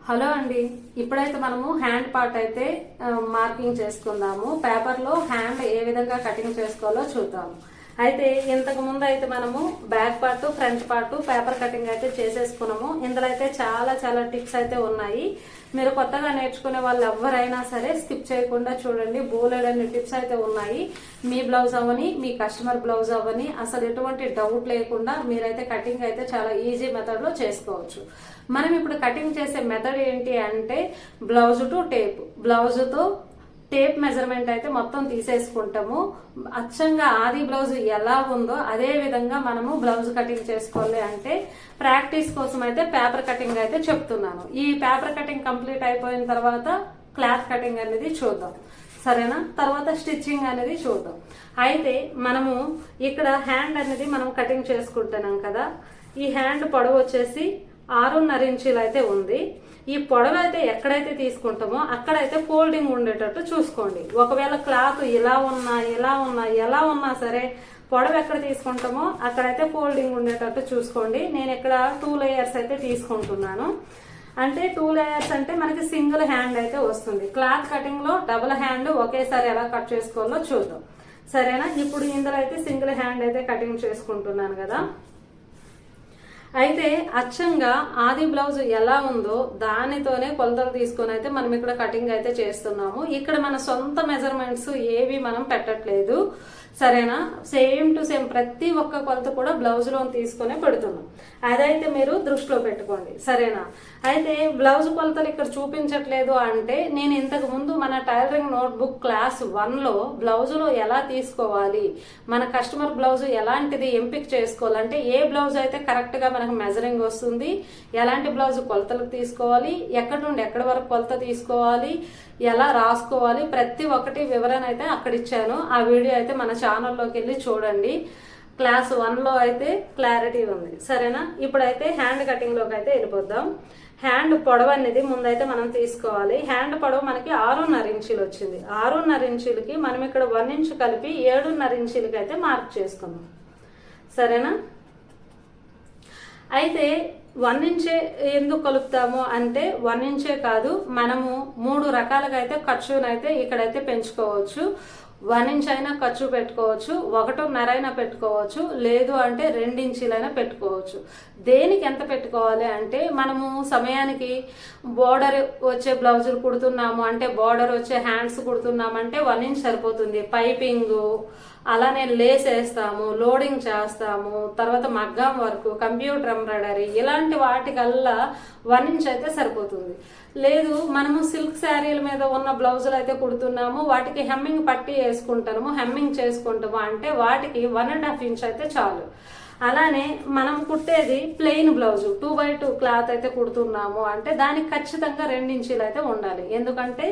Hello అండి. ఇప్పుడైతే మనము హ్యాండ్ పార్ట్ అయితే మార్కింగ్ చేసుకుందాము. పేపర్లో హ్యాండ్ ఏ విధంగా కటింగ్ చేసుకోవాలో చూద్దాము. అయితే ఇంతకు ముందు అయితే మనము back part front part paper cutting అయితే చేసేసుకున్నాము. ఇందులో అయితే చాలా టిప్స్ అయితే ఉన్నాయి. మీరు కొత్తగా నేర్చుకునే వాళ్ళు ఎవరైనా సరే స్కిప్ చేయకుండా చూడండి. బోలెడన్ని టిప్స్ అయితే ఉన్నాయి. మీ బ్లౌజ్ అవని మీ కస్టమర్ బ్లౌజ్ అవని అసలు ఎటువంటి డౌట్ లేకుండా మీరైతే కటింగ్ అయితే చాలా ఈజీ మెథడ్ లో చేసుకోవచ్చు. మనం ఇప్పుడు కటింగ్ చేసే మెథడ్ ఏంటి అంటే బ్లౌజ్ టు టేప్, బ్లౌజ్ తో టేప్ మెజర్మెంట్ అయితే మొత్తం తీసేసుకుంటాము. అచ్చంగా ఆది బ్లౌజ్ ఎలా ఉందో అదే విధంగా మనము బ్లౌజ్ కటింగ్ చేసుకోవాలి. అంటే ప్రాక్టీస్ కోసం అయితే పేపర్ కటింగ్ అయితే చెప్తున్నాను. ఈ పేపర్ కటింగ్ కంప్లీట్ అయిపోయిన తర్వాత క్లాత్ కటింగ్ అనేది చూద్దాం, సరేనా? తర్వాత స్టిచ్చింగ్ అనేది చూద్దాం. అయితే మనము ఇక్కడ హ్యాండ్ అనేది మనం కటింగ్ చేసుకుంటున్నాం కదా. ఈ హ్యాండ్ పొడవు వచ్చేసి 6.5 ఇంచీలు అయితే ఉంది. ఈ పొడవు అయితే ఎక్కడైతే తీసుకుంటామో అక్కడైతే ఫోల్డింగ్ ఉండేటట్టు చూసుకోండి. ఒకవేళ క్లాత్ ఎలా ఉన్నా సరే పొడవు ఎక్కడ తీసుకుంటామో అక్కడైతే ఫోల్డింగ్ ఉండేటట్టు చూసుకోండి. నేను ఇక్కడ 2 లేయర్స్ అయితే తీసుకుంటున్నాను. అంటే 2 లేయర్స్ అంటే మనకి సింగిల్ హ్యాండ్ అయితే వస్తుంది. క్లాత్ కటింగ్ లో డబుల్ హ్యాండ్ ఒకేసారి ఎలా కట్ చేసుకోవాలో చూద్దాం, సరేనా? ఇప్పుడు ఇందులో అయితే సింగిల్ హ్యాండ్ అయితే కటింగ్ చేసుకుంటున్నాను కదా. అయితే అచ్చంగా ఆది బ్లౌజ్ ఎలా ఉందో దానితోనే కొలతలు తీసుకొని అయితే మనం ఇక్కడ కటింగ్ అయితే చేస్తున్నాము. ఇక్కడ మన సొంత మెజర్మెంట్స్ ఏవి మనం పెట్టట్లేదు, సరేనా? సేమ్ టు సేమ్ ప్రతి ఒక్క కొలత కూడా బ్లౌజ్ లో తీసుకునే పెడుతున్నాం. అదైతే మీరు దృష్టిలో పెట్టుకోండి, సరేనా? అయితే బ్లౌజ్ కొలతలు ఇక్కడ చూపించట్లేదు అంటే నేను ఇంతకు ముందు మన టైలరింగ్ నోట్బుక్ క్లాస్ 1లో బ్లౌజ్ లో ఎలా తీసుకోవాలి, మన కస్టమర్ బ్లౌజ్ ఎలాంటిది ఎంపిక చేసుకోవాలంటే ఏ బ్లౌజ్ అయితే కరెక్ట్ గా మనకు మెజరింగ్ వస్తుంది, ఎలాంటి బ్లౌజ్ కొలతలకు తీసుకోవాలి, ఎక్కడి నుండి ఎక్కడి వరకు కొలత తీసుకోవాలి, ఎలా రాసుకోవాలి, ప్రతి ఒక్కటి వివరణ అయితే అక్కడ ఇచ్చాను. ఆ వీడియో అయితే మన ఛానల్లోకి వెళ్ళి చూడండి. క్లాస్ 1లో అయితే క్లారిటీ ఉంది, సరేనా? ఇప్పుడైతే హ్యాండ్ కటింగ్ లోకి అయితే వెళ్ళిపోద్దాం. హ్యాండ్ పొడవు అనేది ముందైతే మనం తీసుకోవాలి. హ్యాండ్ పొడవు మనకి 6.5 ఇంచీలు వచ్చింది. 6.5 ఇంచీలకి మనం ఇక్కడ 1 ఇంచ్ కలిపి 7.5 ఇంచీలకి అయితే మార్క్ చేసుకుందాం, సరేనా? అయితే 1 ఇంచే ఎందుకు కలుపుతాము అంటే 1 ఇంచే కాదు, మనము 3 రకాలుగా అయితే ఖర్చునైతే ఇక్కడైతే పెంచుకోవచ్చు. 1 ఇంచ్ అయినా ఖర్చు పెట్టుకోవచ్చు, 1.5 అయినా పెట్టుకోవచ్చు, లేదు అంటే 2 ఇంచీలైనా పెట్టుకోవచ్చు. దేనికి ఎంత పెట్టుకోవాలి అంటే మనము సమయానికి బోర్డర్ వచ్చే బ్లౌజులు కుడుతున్నాము అంటే బోర్డర్ వచ్చే హ్యాండ్స్ కుడుతున్నాము అంటే 1 ఇంచ్ సరిపోతుంది. పైపింగ్ అలానే లేస్ వేస్తాము, లోడింగ్ చేస్తాము, తర్వాత మగ్గం వర్క్, కంప్యూటర్ ఎంబ్రాయిడరీ ఇలాంటి వాటికల్లా 1 ఇంచ్ అయితే సరిపోతుంది. లేదు మనము సిల్క్ శారీల మీద ఉన్న బ్లౌజులు అయితే కుడుతున్నాము, వాటికి హెమ్మింగ్ పట్టి వేసుకుంటాము, హెమ్మింగ్ చేసుకుంటాము అంటే వాటికి 1.5 ఇంచ్ అయితే చాలు. అలానే మనం కుట్టేది ప్లెయిన్ బ్లౌజ్ 2x2 క్లాత్ అయితే కుడుతున్నాము అంటే దానికి ఖచ్చితంగా 2 ఇంచీలు అయితే ఉండాలి. ఎందుకంటే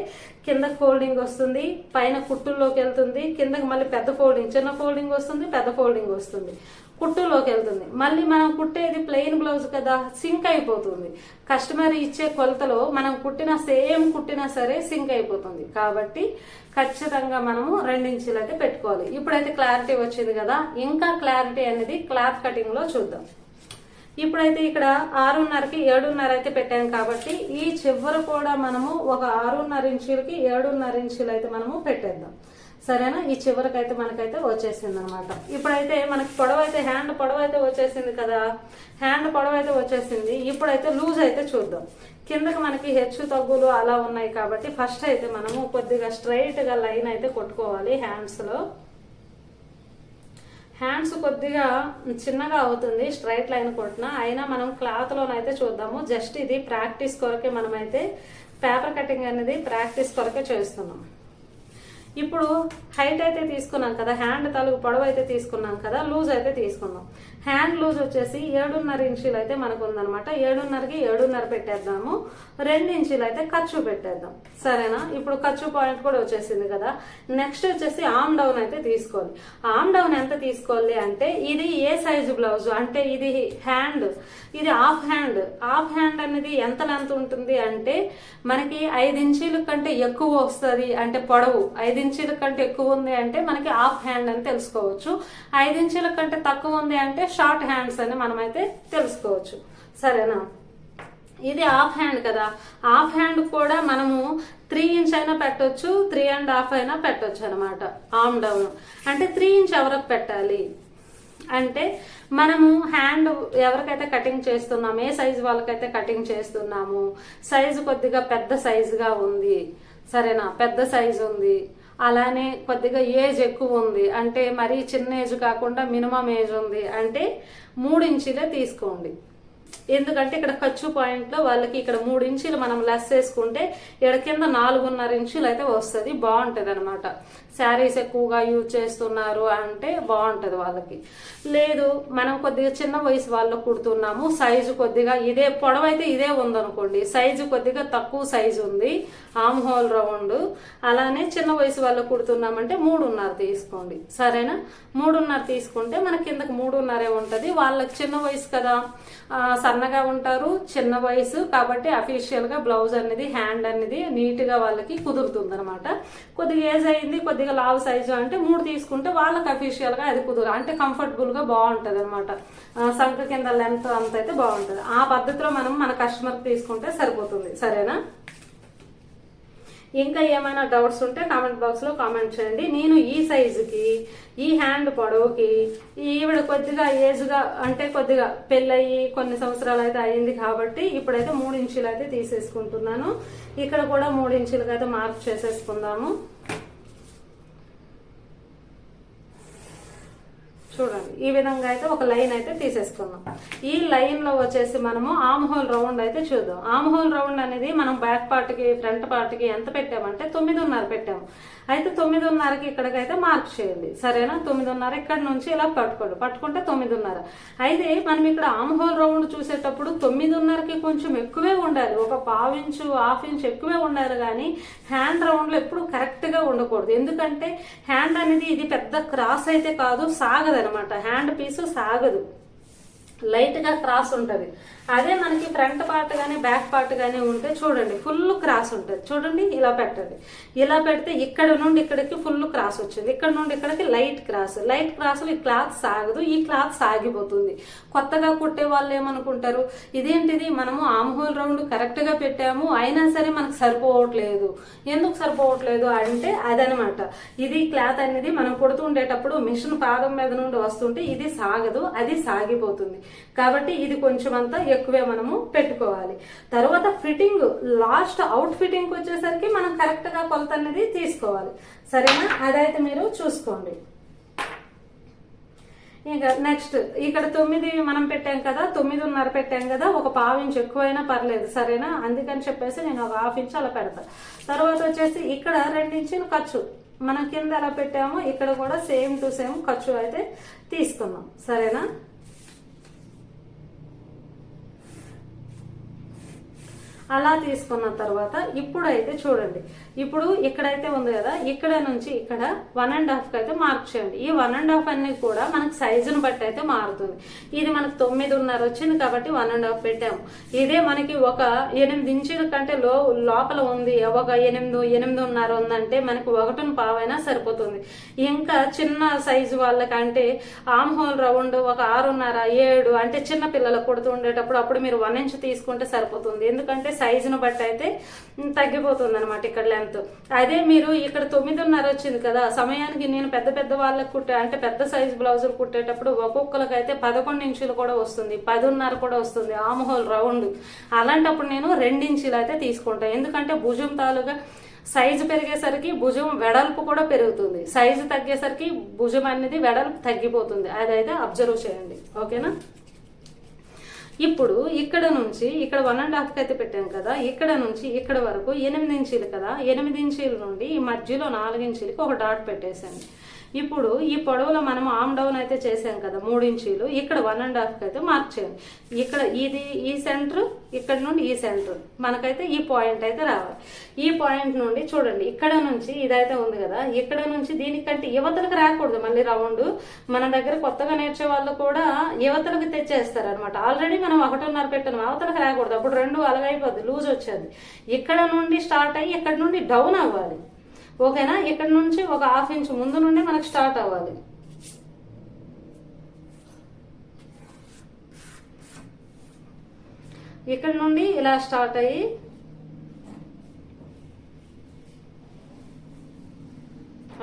కిందకి ఫోల్డింగ్ వస్తుంది, పైన కుట్టుల్లోకి వెళ్తుంది, కిందకి మళ్ళీ పెద్ద ఫోల్డింగ్, చిన్న ఫోల్డింగ్ వస్తుంది, పెద్ద ఫోల్డింగ్ వస్తుంది, కుట్టులోకి వెళ్తుంది. మళ్ళీ మనం కుట్టేది ప్లెయిన్ బ్లౌజ్ కదా, సింక్ అయిపోతుంది. కస్టమర్ ఇచ్చే కొలతలో మనం కుట్టినా సరే సింక్ అయిపోతుంది. కాబట్టి ఖచ్చితంగా మనము 2 ఇంచీలు అయితే పెట్టుకోవాలి. ఇప్పుడైతే క్లారిటీ వచ్చింది కదా. ఇంకా క్లారిటీ అనేది క్లాత్ కటింగ్ లో చూద్దాం. ఇప్పుడైతే ఇక్కడ 6.5కి 7.5 అయితే పెట్టాం కాబట్టి ఈ చివర కూడా మనము ఒక 6.5 ఇంచీలకి 7.5 ఇంచీలు అయితే మనము పెట్టేద్దాం, సరేనా? ఈ చివరికైతే మనకైతే వచ్చేసింది అనమాట. ఇప్పుడైతే మనకి పొడవు అయితే హ్యాండ్ పొడవు అయితే వచ్చేసింది కదా. హ్యాండ్ పొడవు అయితే వచ్చేసింది. ఇప్పుడైతే లూజ్ అయితే చూద్దాం. కిందకి మనకి హెచ్చు తగ్గులు అలా ఉన్నాయి కాబట్టి ఫస్ట్ అయితే మనము కొద్దిగా స్ట్రైట్ గా లైన్ అయితే కొట్టుకోవాలి. హ్యాండ్స్ లో హ్యాండ్స్ కొద్దిగా చిన్నగా అవుతుంది స్ట్రైట్ లైన్ కొట్టినా, అయినా మనం క్లాత్ లోనైతే చూద్దాము. జస్ట్ ఇది ప్రాక్టీస్ కొరకే మనమైతే పేపర్ కటింగ్ అనేది ప్రాక్టీస్ కొరకే చేస్తున్నాం. ఇప్పుడు హైట్ అయితే తీసుకున్నాం కదా, హ్యాండ్ తలుగు పొడవు అయితే తీసుకున్నాం కదా, లూజ్ అయితే తీసుకున్నాం. హ్యాండ్ లూజ్ వచ్చేసి 7.5 ఇంచీలు అయితే మనకు ఉందనమాట. 7.5కి 7.5 పెట్టేద్దాము, 2 ఇంచీలు అయితే ఖర్చు పెట్టేద్దాం, సరేనా? ఇప్పుడు ఖర్చు పాయింట్ కూడా వచ్చేసింది కదా. నెక్స్ట్ వచ్చేసి ఆర్మ్ డౌన్ అయితే తీసుకోవాలి. ఆర్మ్ డౌన్ ఎంత తీసుకోవాలి అంటే ఇది ఏ సైజు బ్లౌజ్ అంటే ఇది హ్యాండ్, ఇది హాఫ్ హ్యాండ్. హాఫ్ హ్యాండ్ అనేది ఎంత లెంత్ ఉంటుంది అంటే మనకి 5 ఇంచీల కంటే ఎక్కువ వస్తుంది. అంటే పొడవు 5 ఇంచీల కంటే ఎక్కువ ఉంది అంటే మనకి హాఫ్ హ్యాండ్ అని తెలుసుకోవచ్చు. 5 ఇంచీల కంటే తక్కువ ఉంది అంటే షార్ట్ హ్యాండ్స్ అని మనమైతే తెలుసుకోవచ్చు, సరేనా? ఇది హాఫ్ హ్యాండ్ కదా, హాఫ్ హ్యాండ్ కూడా మనము 3 ఇంచ్ అయినా పెట్టొచ్చు, 3.5 అయినా పెట్టొచ్చు అనమాట. ఆర్మ్ డౌన్ అంటే 3 ఇంచ్ ఎవరికి పెట్టాలి అంటే, మనము హ్యాండ్ ఎవరికైతే కటింగ్ చేస్తున్నాము, ఏ సైజు వాళ్ళకైతే కటింగ్ చేస్తున్నాము, సైజు కొద్దిగా పెద్ద సైజుగా ఉంది, సరేనా, పెద్ద సైజు ఉంది, అలానే కొద్దిగా ఏజ్ ఎక్కువ ఉంది అంటే మరీ చిన్న ఏజ్ కాకుండా మినిమం ఏజ్ ఉంది అంటే 3 ఇంచులే తీసుకోండి. ఎందుకంటే ఇక్కడ ఖర్చు పాయింట్లో వాళ్ళకి ఇక్కడ 3 ఇంచులు మనం లెస్ వేసుకుంటే ఇక్కడ కింద 4.5 ఇంచులు అయితే వస్తుంది, బాగుంటుంది అనమాట. శారీస్ ఎక్కువగా యూజ్ చేస్తున్నారు అంటే బాగుంటుంది వాళ్ళకి. లేదు మనం కొద్దిగా చిన్న వయసు వాళ్ళు కుడుతున్నాము, సైజు కొద్దిగా ఇదే పొడవు అయితే ఇదే ఉందనుకోండి, సైజు కొద్దిగా తక్కువ సైజు ఉంది, ఆర్మ్ హోల్ రౌండ్, అలానే చిన్న వయసు వాళ్ళు కుడుతున్నామంటే 3.5 తీసుకోండి, సరేనా. 3.5 తీసుకుంటే మన కిందకి 3.5 ఉంటుంది. వాళ్ళకి చిన్న వయసు కదా, సన్నగా ఉంటారు, చిన్న వయసు కాబట్టి అఫీషియల్ గా బ్లౌజ్ అనేది హ్యాండ్ అనేది నీట్ గా వాళ్ళకి కుదురుతుంది అనమాట. కొద్దిగా ఏజ్ అయింది, కొద్దిగా లావు సైజు అంటే 3 తీసుకుంటే వాళ్ళకి అఫీషియల్ గా అది అంటే కంఫర్టబుల్ గా బాగుంటది అనమాట. సంఖ కింద లెంత్ అంత అయితే బాగుంటది. ఆ పద్ధతిలో మనం మన కస్టమర్ తీసుకుంటే సరిపోతుంది, సరేనా. ఇంకా ఏమైనా డౌట్స్ ఉంటే కామెంట్ బాక్స్ లో కామెంట్ చేయండి. నేను ఈ సైజుకి, ఈ హ్యాండ్ పొడవుకి, ఈవిడ కొద్దిగా ఏజ్ గా అంటే కొద్దిగా పెళ్ళయి కొన్ని సంవత్సరాలు అయితే అయింది కాబట్టి ఇప్పుడైతే 3 ఇంచులు అయితే తీసేసుకుంటున్నాను. ఇక్కడ కూడా 3 ఇంచులకి అయితే మార్క్ చేసేసుకుందాము. చూడండి ఈ విధంగా అయితే ఒక లైన్ అయితే తీసేసుకుందాం. ఈ లైన్ లో వచ్చేసి మనము ఆర్మ్ హోల్ రౌండ్ అయితే చూద్దాం. ఆర్మ్ హోల్ రౌండ్ అనేది మనం బ్యాక్ పార్ట్ కి ఫ్రంట్ పార్ట్ కి ఎంత పెట్టామంటే 9.5 పెట్టాము. అయితే 9.5కి ఇక్కడికైతే మార్క్ చేయండి, సరేనా. 9.5 ఇక్కడ నుంచి ఇలా పట్టుకుంటే 9.5. అయితే మనం ఇక్కడ ఆర్మ్ హోల్ రౌండ్ చూసేటప్పుడు 9.5కి కొంచెం ఎక్కువే ఉండాలి, ఒక 1/2 ఇంచు 1/2 ఇంచ్ ఎక్కువే ఉండాలి, కానీ హ్యాండ్ రౌండ్ లో ఎప్పుడు కరెక్ట్ గా ఉండకూడదు. ఎందుకంటే హ్యాండ్ అనేది ఇది పెద్ద క్రాస్ అయితే కాదు, సాగదు అనమాట. హ్యాండ్ పీసు సాగదు, లైట్ గా క్రాస్ ఉంటది. అదే మనకి ఫ్రంట్ పార్ట్ గానీ బ్యాక్ పార్ట్ గానీ ఉంటే చూడండి ఫుల్ క్రాస్ ఉంటది. చూడండి ఇలా పెట్టండి, ఇలా పెడితే ఇక్కడ నుండి ఇక్కడికి ఫుల్ క్రాస్ వచ్చింది, ఇక్కడ నుండి ఇక్కడికి లైట్ క్రాస్. లైట్ క్రాస్ ఈ క్లాత్ సాగదు, ఈ క్లాత్ సాగిపోతుంది. కొత్తగా కుట్టే వాళ్ళు ఏమనుకుంటారు, ఇదేంటిది మనము ఆర్మ్ హోల్ రౌండ్ కరెక్ట్ గా పెట్టాము అయినా సరే మనకు సరిపోవట్లేదు, ఎందుకు సరిపోవట్లేదు అంటే అదనమాట. ఇది క్లాత్ అనేది మనం కుడుతుండేటప్పుడు మిషన్ పాదం మీద నుండి వస్తుంటే ఇది సాగదు, అది సాగిపోతుంది. కాబట్టి ఇది కొంచెం అంతా ఎక్కువే మనము పెట్టుకోవాలి. తర్వాత ఫిట్టింగ్, లాస్ట్ అవుట్ ఫిట్టింగ్ వచ్చేసరికి మనం కరెక్ట్ గా కొలత అనేది తీసుకోవాలి, సరేనా. అదైతే మీరు చూసుకోండి. ఇంకా నెక్స్ట్ ఇక్కడ 9 మనం పెట్టాం కదా, 9.5 పెట్టాం కదా, ఒక 1/2 ఇంచ్ ఎక్కువైనా పర్లేదు, సరేనా. అందుకని చెప్పేసి నేను ఒక 1/2 ఇంచ్ అలా పెడతా. తర్వాత వచ్చేసి ఇక్కడ 2 ఇంచులు ఖర్చు మనం కింద ఎలా పెట్టామో ఇక్కడ కూడా సేమ్ టు సేమ్ ఖర్చు అయితే తీసుకున్నాం, సరేనా. అలా తీసుకున్న తర్వాత ఇప్పుడైతే చూడండి, ఇప్పుడు ఇక్కడైతే ఉంది కదా, ఇక్కడ నుంచి ఇక్కడ 1.5కి అయితే మార్క్ చేయండి. ఈ 1.5 అన్ని కూడా మనకు సైజును బట్టి అయితే మారుతుంది. ఇది మనకు 9.5 వచ్చింది కాబట్టి 1.5 పెట్టాము. ఇదే మనకి ఒక 8 ఇంచుల కంటే లోపల ఉంది, ఒక 8.5 ఉందంటే మనకు 1.5 అయినా సరిపోతుంది. ఇంకా చిన్న సైజు వాళ్ళకంటే ఆర్మ్ హోల్ రౌండ్ ఒక 6.5 7 అంటే చిన్న పిల్లలకు కుడుతుండేటప్పుడు అప్పుడు మీరు 1 ఇంచ్ తీసుకుంటే సరిపోతుంది. ఎందుకంటే సైజును బట్టి అయితే తగ్గిపోతుంది అనమాట ఇక్కడ లెంత్. అదే మీరు ఇక్కడ 9.5 వచ్చింది కదా, సమయానికి నేను పెద్ద వాళ్ళకి అంటే పెద్ద సైజు బ్లౌజులు కుట్టేటప్పుడు ఒక్కొక్కరికి అయితే 11 ఇంచులు కూడా వస్తుంది, 10.5 కూడా వస్తుంది ఆర్మ్ హోల్ రౌండ్. అలాంటప్పుడు నేను 2 ఇంచులు అయితే తీసుకుంటాను. ఎందుకంటే భుజం తాలుగా సైజు పెరిగేసరికి భుజం వెడల్పు కూడా పెరుగుతుంది, సైజు తగ్గేసరికి భుజం అనేది వెడల్పు తగ్గిపోతుంది. అదైతే అబ్జర్వ్ చేయండి, ఓకేనా. ఇప్పుడు ఇక్కడ నుంచి ఇక్కడ 1.5కి అయితే పెట్టాం కదా, ఇక్కడ నుంచి ఇక్కడ వరకు 8 ఇంచులు కదా, 8 ఇంచుల నుండి ఈ మధ్యలో 4 ఇంచులకి ఒక డాట్ పెట్టేసాను. ఇప్పుడు ఈ పొడవులో మనం ఆర్మ్ డౌన్ అయితే చేసాం కదా 3 ఇంచులు, ఇక్కడ 1.5కి అయితే మార్క్ చేయండి. ఇక్కడ ఇది ఈ సెంటర్, ఇక్కడ నుండి ఈ సెంటర్ మనకైతే ఈ పాయింట్ అయితే రావాలి. ఈ పాయింట్ నుండి చూడండి ఇక్కడ నుంచి ఇదైతే ఉంది కదా, ఇక్కడ నుంచి దీనికంటే యువతలకు రాకూడదు. మళ్ళీ రౌండ్ మన దగ్గర కొత్తగా నేర్చే వాళ్ళు కూడా యువతలకు తెచ్చేస్తారు అనమాట. ఆల్రెడీ మనం 1.5 పెట్టాము, అవతలకు రాకూడదు, అప్పుడు 2 అలాగైపోద్ది, లూజ్ వచ్చేది. ఇక్కడ నుండి స్టార్ట్ అయ్యి ఇక్కడ నుండి డౌన్ అవ్వాలి, ఓకేనా. ఇక్కడ నుంచి ఒక 1/2 ఇంచ్ ముందు నుండి మనకు స్టార్ట్ అవ్వాలి. ఇక్కడ నుండి ఇలా స్టార్ట్ అయ్యి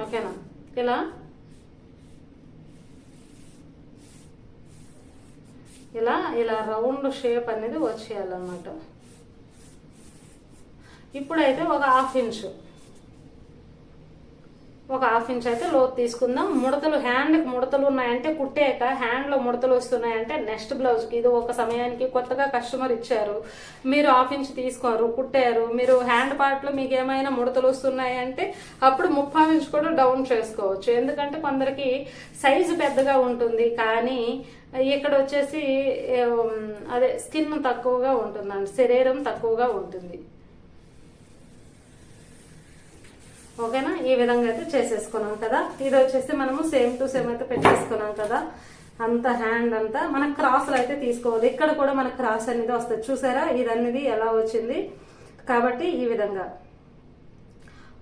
ఓకేనా, ఇలా ఇలా ఇలా రౌండ్ షేప్ అనేది వచ్చేయాలన్నమాట. ఇప్పుడైతే ఒక హాఫ్ ఇంచ్ అయితే లోతు తీసుకుందాం. ముడతలు హ్యాండ్కి ముడతలు ఉన్నాయంటే కుట్టాక హ్యాండ్లో ముడతలు వస్తున్నాయంటే నెక్స్ట్ బ్లౌజ్కి ఇది ఒక సమయానికి కొత్తగా కస్టమర్ ఇచ్చారు, మీరు హాఫ్ ఇంచ్ తీసుకోరు, కుట్టారు, మీరు హ్యాండ్ పార్ట్లో మీకు ఏమైనా ముడతలు వస్తున్నాయంటే అప్పుడు 3/4 ఇంచ్ కూడా డౌన్ చేసుకోవచ్చు. ఎందుకంటే కొందరికి సైజు పెద్దగా ఉంటుంది కానీ ఇక్కడ వచ్చేసి అదే స్కిన్ తక్కువగా ఉంటుందండి, శరీరం తక్కువగా ఉంటుంది. ఓకేనా, ఈ విధంగా అయితే చేసేసుకున్నాం కదా. ఇది వచ్చేసి మనము సేమ్ టు సేమ్ అయితే పెట్టేసుకున్నాం కదా. అంత హ్యాండ్ అంతా మనకు క్రాస్లు అయితే తీసుకోవాలి. ఇక్కడ కూడా మనకు క్రాస్ అనేది వస్తుంది, చూసారా ఇది అనేది ఎలా వచ్చింది. కాబట్టి ఈ విధంగా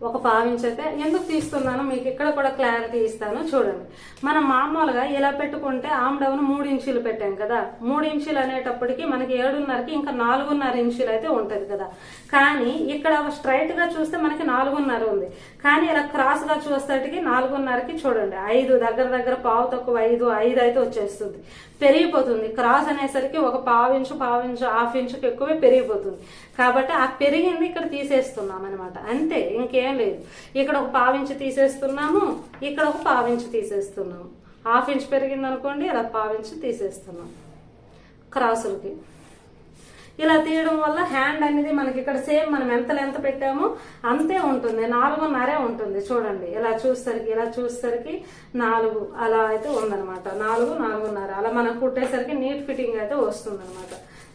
ఒక 1/4 ఇంచ్ అయితే ఎందుకు తీస్తున్నాను మీకు ఇక్కడ కూడా క్లారిటీ ఇస్తాను చూడండి. మనం మామూలుగా ఇలా పెట్టుకుంటే ఆమ్ డౌన్ 3 ఇంచీలు పెట్టాం కదా, 3 ఇంచీలు అనేటప్పటికి మనకి 7.5కి ఇంకా 4.5 ఇంచీలు అయితే ఉంటుంది కదా. కానీ ఇక్కడ స్ట్రైట్ గా చూస్తే మనకి 4.5 ఉంది, కానీ ఇలా క్రాస్ గా చూసేటికి 4.5కి చూడండి 5 దగ్గర పావు తక్కువ 5 అయితే వచ్చేస్తుంది, పెరిగిపోతుంది. క్రాస్ అనేసరికి ఒక 1/4 ఇంచు హాఫ్ ఇంచుకి ఎక్కువే పెరిగిపోతుంది. కాబట్టి ఆ పెరిగింది ఇక్కడ తీసేస్తున్నాం అనమాట, అంతే, ఇంకేం లేదు. ఇక్కడ ఒక 1/4 ఇంచు తీసేస్తున్నాము, ఇక్కడ ఒక 1/4 ఇంచు తీసేస్తున్నాము. హాఫ్ ఇంచ్ పెరిగింది అనుకోండి, ఇలా 1/4 ఇంచు తీసేస్తున్నాం క్రాసులకి. ఇలా తీయడం వల్ల హ్యాండ్ అనేది మనకి ఇక్కడ సేమ్ మనం ఎంత లెంత్ పెట్టామో అంతే ఉంటుంది, 4.5 ఉంటుంది. చూడండి ఇలా చూసేసరికి 4 అలా అయితే ఉందనమాట, 4.5 అలా మనం కుట్టేసరికి నీట్ ఫిట్టింగ్ అయితే వస్తుంది అనమాట.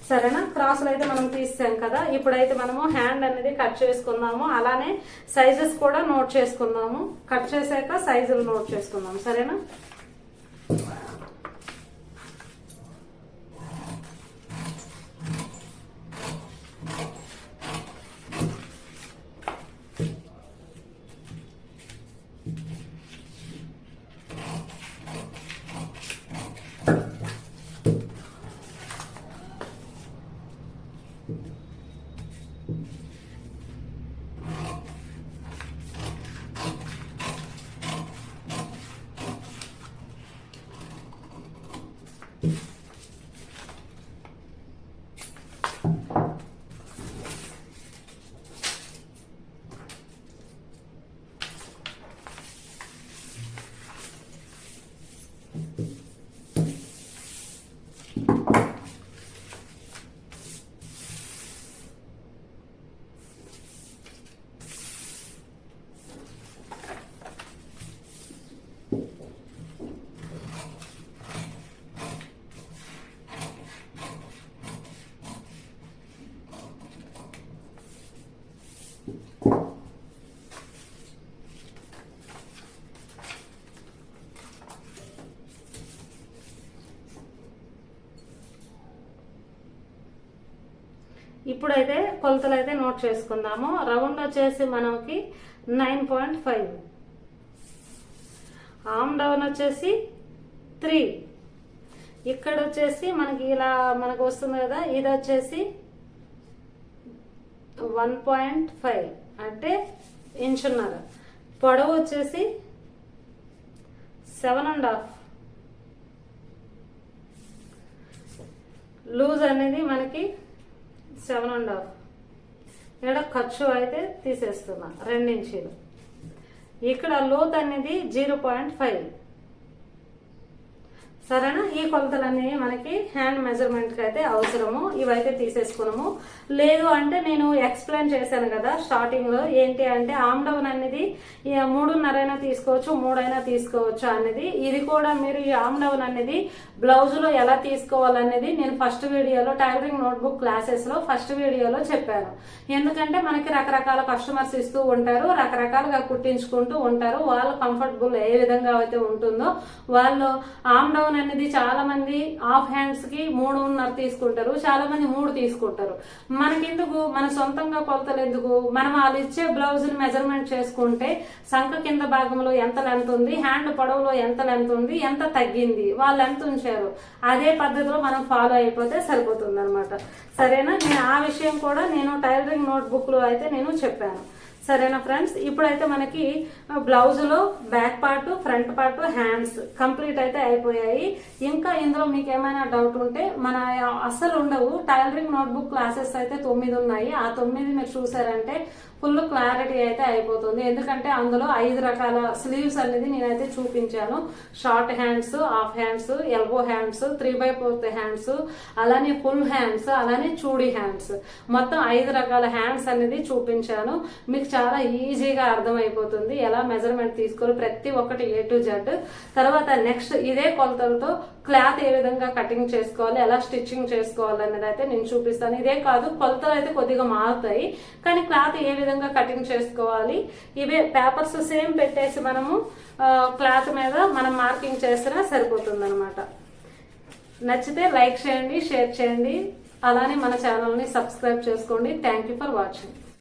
సరేనా, క్రాసులు అయితే మనం తీసాం కదా. ఇప్పుడైతే మనము హ్యాండ్ అనేది కట్ చేసుకుందాము, అలానే సైజెస్ కూడా నోట్ చేసుకుందాము. కట్ చేసాక సైజులు నోట్ చేసుకుందాం, సరేనా. ఇప్పుడైతే కొలతలు అయితే నోట్ చేసుకుందాము. రౌండ్ వచ్చేసి మనకి 9.5, ఆమ్ డౌన్ వచ్చేసి 3, ఇక్కడ వచ్చేసి మనకి ఇలా మనకు వస్తుంది కదా, ఇది వచ్చేసి 1.5 అంటే 1.5 ఇంచ్. పొడవు వచ్చేసి 7.5, లూజ్ అనేది మనకి 7.5. ఇక్కడ ఖర్చు అయితే తీసేస్తున్నా 2 ఇంచీలు. ఇక్కడ లోత్ అనేది 0.5. సరేనా, ఈ కొలతలన్నీ మనకి హ్యాండ్ మెజర్మెంట్ కి అయితే అవసరము. ఇవైతే తీసేసుకున్నాము. లేదు అంటే నేను ఎక్స్ప్లెయిన్ చేశాను కదా స్టార్టింగ్ లో, ఏంటి అంటే ఆమ్ డౌన్ అనేది 3.5 తీసుకోవచ్చు, 3 తీసుకోవచ్చు అనేది. ఇది కూడా మీరు ఈ ఆమ్ డౌన్ అనేది బ్లౌజ్ లో ఎలా తీసుకోవాలనేది నేను ఫస్ట్ వీడియోలో టైలరింగ్ నోట్బుక్ క్లాసెస్ లో ఫస్ట్ వీడియోలో చెప్పాను. ఎందుకంటే మనకి రకరకాల కస్టమర్స్ ఇస్తూ ఉంటారు, రకరకాలుగా కుట్టించుకుంటూ ఉంటారు. వాళ్ళ కంఫర్టబుల్ ఏ విధంగా అయితే ఉంటుందో వాళ్ళు ఆమ్ డౌన్ డౌన్ అనేది చాలా మంది హాఫ్ హ్యాండ్స్ కి 3.5 తీసుకుంటారు, చాలా మంది 3 తీసుకుంటారు. మనకెందుకు, మన సొంతంగా కొలతలు ఎందుకు, మనం వాళ్ళు ఇచ్చే బ్లౌజ్ ని మెజర్మెంట్ చేసుకుంటే సంఖ కింద భాగంలో ఎంత లెంత్ ఉంది, హ్యాండ్ పొడవులో ఎంత లెంత్ ఉంది, ఎంత తగ్గింది, వాళ్ళు ఎంత ఉంచారు, అదే పద్ధతిలో మనం ఫాలో అయిపోతే సరిపోతుంది అనమాట. సరేనా? నేను ఆ విషయం కూడా నేను టైలరింగ్ నోట్బుక్ లో అయితే నేను చెప్పాను. సరేనా ఫ్రెండ్స్? ఇప్పుడైతే మనకి బ్లౌజ్ లో back part, front part, hands complete అయితే అయిపోయాయి. ఇంకా ఇందులో మీకు ఏమైనా డౌట్ ఉంటే మన అస్సలు ఉండవు, టైలరింగ్ నోట్బుక్ క్లాసెస్ అయితే 9 ఉన్నాయి. ఆ 9 మీరు చూసారంటే ఫుల్ క్లారిటీ అయితే అయిపోతుంది. ఎందుకంటే అందులో 5 రకాల స్లీవ్స్ అనేది నేనైతే చూపించాను. Short hands, half hands, elbow hands, 3/4 hands, అలానే ఫుల్ హ్యాండ్స్, అలానే చూడీ హ్యాండ్స్, మొత్తం 5 రకాల హ్యాండ్స్ అనేది చూపించాను. మీకు చాలా ఈజీగా అర్థమైపోతుంది ఎలా మెజర్మెంట్ తీసుకోవాలి, ప్రతి ఒక్కటి A to Z. తర్వాత నెక్స్ట్ ఇదే కొలతలతో క్లాత్ ఏ విధంగా కటింగ్ చేసుకోవాలి, ఎలా స్టిచ్చింగ్ చేసుకోవాలి అనేది అయితే నేను చూపిస్తాను. ఇదే కాదు, కొలతలు అయితే కొద్దిగా మారుతాయి, కానీ క్లాత్ ఏ విధంగా కటింగ్ చేసుకోవాలి, ఇవే పేపర్స్ సేమ్ పెట్టేసి మనము క్లాత్ మీద మనం మార్కింగ్ చేసినా సరిపోతుంది అనమాట. నచ్చితే లైక్ చేయండి, షేర్ చేయండి, అలానే మన ఛానల్ని సబ్స్క్రైబ్ చేసుకోండి. Thank you for watching.